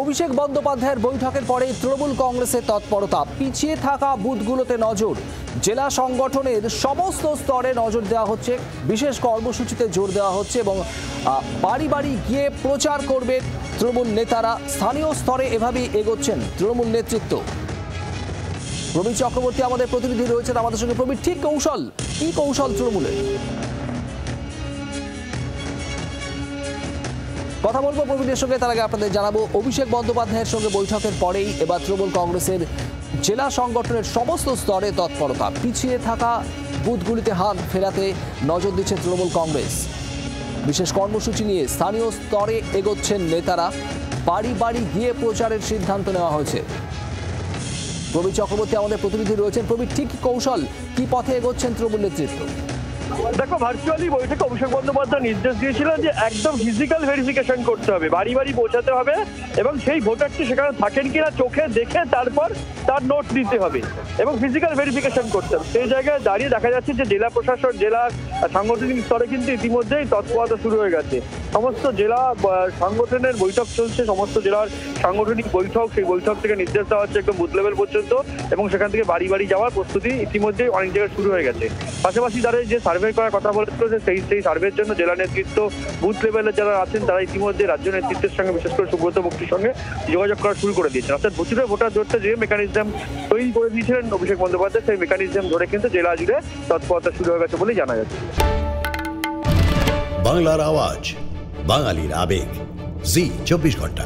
অভিষেক বন্দ্যোপাধ্যায়ের বৈঠকের পরে তৃণমূল কংগ্রেসের তৎপরতা, পিছিয়ে থাকা বুথগুলোতে নজর। জেলা সংগঠনের সমস্ত স্তরে নজর দেওয়া হচ্ছে, বিশেষ কর্মসূচিতে জোর দেওয়া হচ্ছে এবং বাড়ি বাড়ি গিয়ে প্রচার করবে তৃণমূল নেতারা। স্থানীয় স্তরে এভাবেই এগোচ্ছেন তৃণমূল নেতৃত্ব। প্রবীর চক্রবর্তী আমাদের প্রতিনিধি রয়েছেন আমাদের সঙ্গে। প্রবীর, ঠিক কৌশল কি কৌশল তৃণমূলের? কথা বলবো প্রবীরের সঙ্গে, তার আগে আপনাদের জানাবো অভিষেক বন্দ্যোপাধ্যায়ের সঙ্গে বৈঠকের পরেই এবার তৃণমূল কংগ্রেসের জেলা সংগঠনের সমস্ত স্তরে তৎপরতা, পিছিয়ে থাকা বুথগুলিতে হাত ফেরাতে নজর দিচ্ছে তৃণমূল কংগ্রেস। বিশেষ কর্মসূচি নিয়ে স্থানীয় স্তরে এগোচ্ছেন নেতারা, বাড়ি বাড়ি গিয়ে প্রচারের সিদ্ধান্ত নেওয়া হয়েছে। প্রবীর চক্রবর্তী আমাদের প্রতিনিধি রয়েছেন। প্রবীর, ঠিক কৌশল কি পথে এগোচ্ছেন তৃণমূল নেতৃত্ব? দেখো, ভার্চুয়ালি বৈঠকে অভিষেক বন্দ্যোপাধ্যায় নির্দেশ দিয়েছিলেন যে একদম ফিজিক্যাল ভেরিফিকেশন করতে হবে, বাড়ি বাড়ি পৌঁছাতে হবে এবং সেই ভোটারটি সেখানে থাকেন কিনা চোখে দেখে তারপর তার নোট দিতে হবে এবং ফিজিক্যাল ভেরিফিকেশন করতে হবে। সেই জায়গায় দাঁড়িয়ে দেখা যাচ্ছে যে জেলা প্রশাসন, জেলার সাংগঠনিক স্তরে কিন্তু ইতিমধ্যেই তৎপরতা শুরু হয়ে গেছে। সমস্ত জেলা সংগঠনের বৈঠক চলছে, সমস্ত জেলার সাংগঠনিক বৈঠক, সেই বৈঠক থেকে নির্দেশ দেওয়া হচ্ছে একদম বুথ লেভেল পর্যন্ত এবং সেখান থেকে বাড়ি বাড়ি যাওয়ার প্রস্তুতি ইতিমধ্যেই অনেক জায়গায় শুরু হয়ে গেছে। পাশাপাশি তারা যে সার্ভে করার কথা বলেছিল সেই সার্ভের জন্য জেলা নেতৃত্ব, বুথ লেভেলে যারা আছেন তারা ইতিমধ্যে রাজ্য নেতৃত্বের সঙ্গে, বিশেষ করে সুব্রত বক্সির সঙ্গে যোগাযোগ করা শুরু করে দিয়েছেন। অর্থাৎ বুথে ভোটার ধরতে যে মেকানিজম তৈরি করে দিয়েছিলেন অভিষেক বন্দ্যোপাধ্যায়, সেই মেকানিজম ধরে কিন্তু জেলা জুড়ে তৎপরতা শুরু হয়ে গেছে বলেই জানা যাচ্ছে। বাংলার আওয়াজ, বাঙালির আবেগ, জি 24 ঘন্টা।